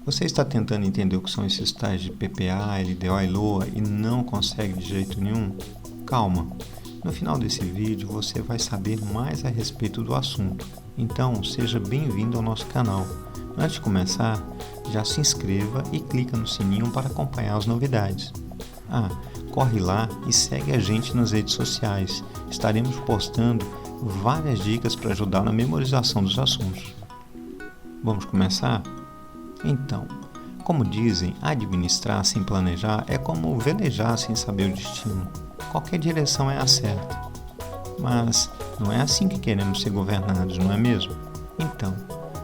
Você está tentando entender o que são esses tais de PPA, LDO e LOA e não consegue de jeito nenhum? Calma! No final desse vídeo você vai saber mais a respeito do assunto, então seja bem-vindo ao nosso canal. Antes de começar, já se inscreva e clica no sininho para acompanhar as novidades. Corre lá e segue a gente nas redes sociais, estaremos postando várias dicas para ajudar na memorização dos assuntos. Vamos começar? Então, como dizem, administrar sem planejar é como velejar sem saber o destino. Qualquer direção é a certa. Mas não é assim que queremos ser governados, não é mesmo? Então,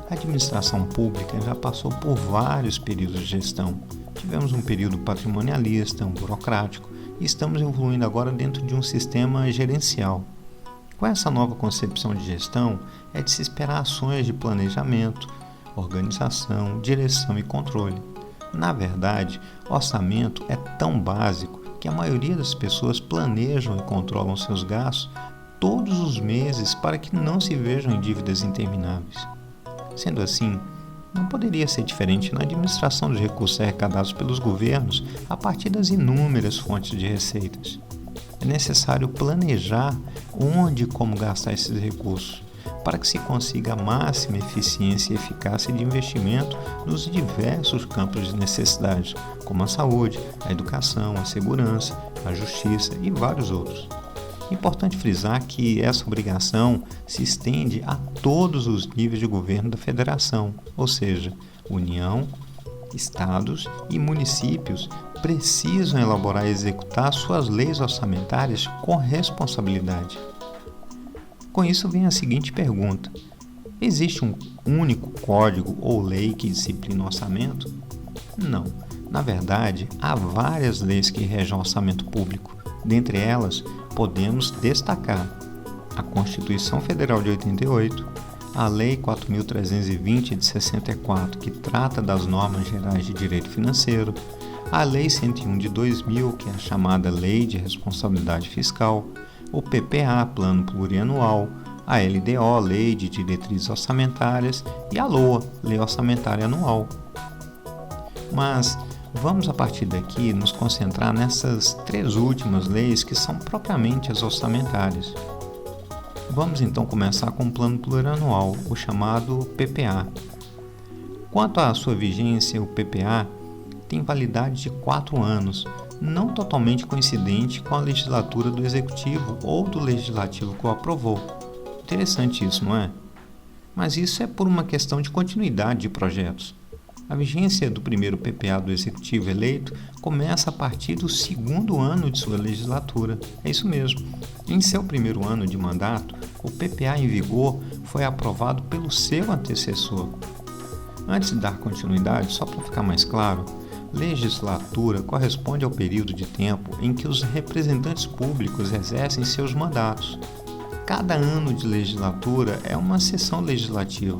a administração pública já passou por vários períodos de gestão. Tivemos um período patrimonialista, burocrático, e estamos evoluindo agora dentro de um sistema gerencial. Com essa nova concepção de gestão, é de se esperar ações de planejamento, organização, direção e controle. Na verdade, orçamento é tão básico que a maioria das pessoas planejam e controlam seus gastos todos os meses para que não se vejam em dívidas intermináveis. Sendo assim, não poderia ser diferente na administração dos recursos arrecadados pelos governos a partir das inúmeras fontes de receitas. É necessário planejar onde e como gastar esses recursos, para que se consiga a máxima eficiência e eficácia de investimento nos diversos campos de necessidade, como a saúde, a educação, a segurança, a justiça e vários outros. É importante frisar que essa obrigação se estende a todos os níveis de governo da federação, ou seja, União, estados e municípios precisam elaborar e executar suas leis orçamentárias com responsabilidade. Com isso vem a seguinte pergunta: existe um único código ou lei que disciplina o orçamento? Não. Na verdade, há várias leis que regem o orçamento público. Dentre elas, podemos destacar a Constituição Federal de 88, a Lei 4.320 de 64, que trata das normas gerais de direito financeiro, a Lei 101 de 2000, que é a chamada Lei de Responsabilidade Fiscal, o PPA, Plano Plurianual, a LDO, Lei de Diretrizes Orçamentárias, e a LOA, Lei Orçamentária Anual. Mas vamos a partir daqui nos concentrar nessas três últimas leis que são propriamente as orçamentárias. Vamos então começar com o Plano Plurianual, o chamado PPA. Quanto à sua vigência, o PPA tem validade de 4 anos, não totalmente coincidente com a legislatura do Executivo ou do Legislativo que o aprovou. Interessante isso, não é? Mas isso é por uma questão de continuidade de projetos. A vigência do primeiro PPA do Executivo eleito começa a partir do 2º ano de sua legislatura. É isso mesmo. Em seu primeiro ano de mandato, o PPA em vigor foi aprovado pelo seu antecessor. Antes de dar continuidade, só para ficar mais claro, legislatura corresponde ao período de tempo em que os representantes públicos exercem seus mandatos. Cada ano de legislatura é uma sessão legislativa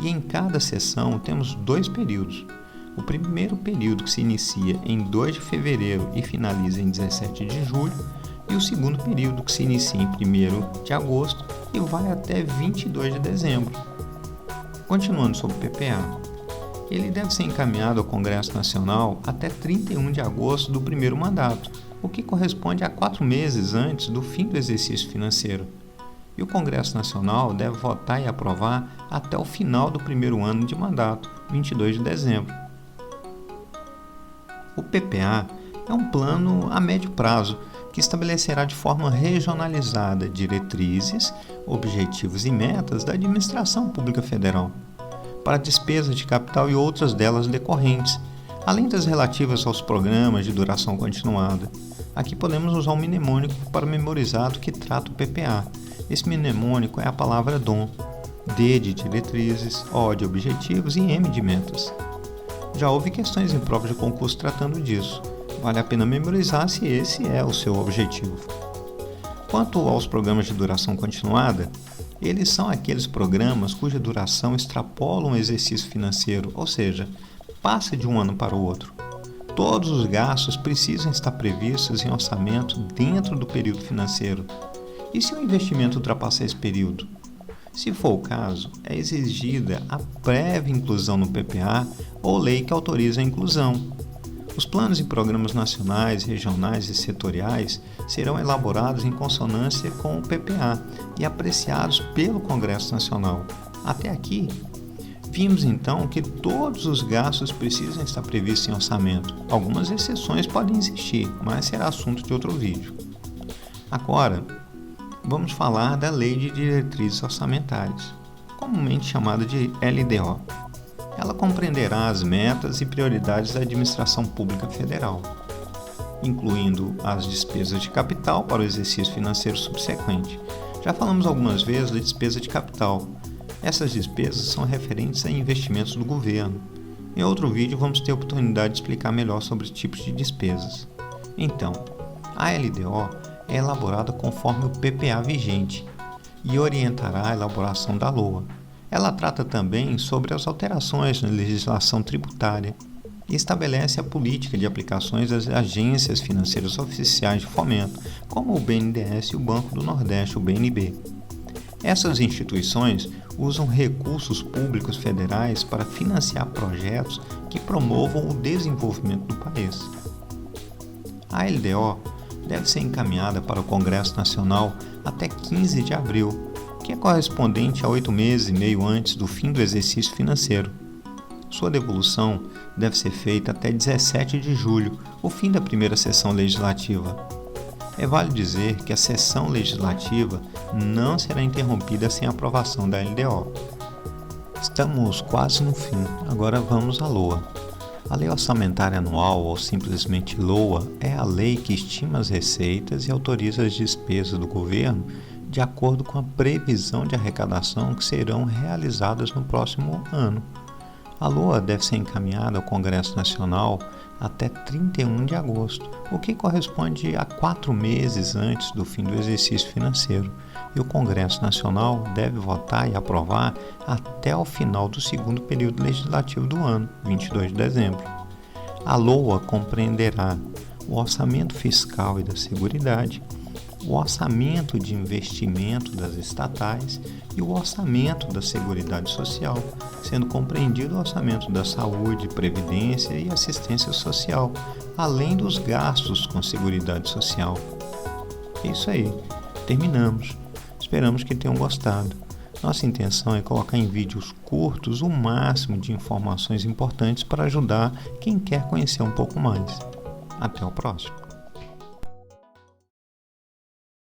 e em cada sessão temos 2 períodos. O primeiro período, que se inicia em 2 de fevereiro e finaliza em 17 de julho, e o segundo período, que se inicia em 1º de agosto e vai até 22 de dezembro. Continuando sobre o PPA. Ele deve ser encaminhado ao Congresso Nacional até 31 de agosto do primeiro mandato, o que corresponde a 4 meses antes do fim do exercício financeiro. E o Congresso Nacional deve votar e aprovar até o final do primeiro ano de mandato, 22 de dezembro. O PPA é um plano a médio prazo que estabelecerá de forma regionalizada diretrizes, objetivos e metas da administração pública federal para despesas de capital e outras delas decorrentes, além das relativas aos programas de duração continuada. Aqui podemos usar um mnemônico para memorizar do que trata o PPA. Esse mnemônico é a palavra DOM, D de diretrizes, O de objetivos e M de metas. Já houve questões em provas de concurso tratando disso. Vale a pena memorizar se esse é o seu objetivo. Quanto aos programas de duração continuada, eles são aqueles programas cuja duração extrapola um exercício financeiro, ou seja, passa de um ano para o outro. Todos os gastos precisam estar previstos em orçamento dentro do período financeiro. E se o investimento ultrapassar esse período? Se for o caso, é exigida a prévia inclusão no PPA ou lei que autoriza a inclusão. Os planos e programas nacionais, regionais e setoriais serão elaborados em consonância com o PPA e apreciados pelo Congresso Nacional. Até aqui, vimos então que todos os gastos precisam estar previstos em orçamento. Algumas exceções podem existir, mas será assunto de outro vídeo. Agora, vamos falar da Lei de Diretrizes Orçamentárias, comumente chamada de LDO. Ela compreenderá as metas e prioridades da administração pública federal, incluindo as despesas de capital para o exercício financeiro subsequente. Já falamos algumas vezes da despesa de capital. Essas despesas são referentes a investimentos do governo. Em outro vídeo vamos ter a oportunidade de explicar melhor sobre os tipos de despesas. Então, a LDO é elaborada conforme o PPA vigente e orientará a elaboração da LOA. Ela trata também sobre as alterações na legislação tributária e estabelece a política de aplicações das agências financeiras oficiais de fomento, como o BNDES e o Banco do Nordeste, o BNB. Essas instituições usam recursos públicos federais para financiar projetos que promovam o desenvolvimento do país. A LDO deve ser encaminhada para o Congresso Nacional até 15 de abril, que é correspondente a 8 meses e meio antes do fim do exercício financeiro. Sua devolução deve ser feita até 17 de julho, o fim da primeira sessão legislativa. É válido dizer que a sessão legislativa não será interrompida sem a aprovação da LDO. Estamos quase no fim, agora vamos à LOA. A Lei Orçamentária Anual, ou simplesmente LOA, é a lei que estima as receitas e autoriza as despesas do governo de acordo com a previsão de arrecadação que serão realizadas no próximo ano. A LOA deve ser encaminhada ao Congresso Nacional até 31 de agosto, o que corresponde a 4 meses antes do fim do exercício financeiro, e o Congresso Nacional deve votar e aprovar até o final do segundo período legislativo do ano, 22 de dezembro. A LOA compreenderá o orçamento fiscal e da Seguridade, o orçamento de investimento das estatais e o orçamento da Seguridade Social, sendo compreendido o orçamento da saúde, previdência e assistência social, além dos gastos com Seguridade Social. É isso aí, terminamos. Esperamos que tenham gostado. Nossa intenção é colocar em vídeos curtos o máximo de informações importantes para ajudar quem quer conhecer um pouco mais. Até o próximo.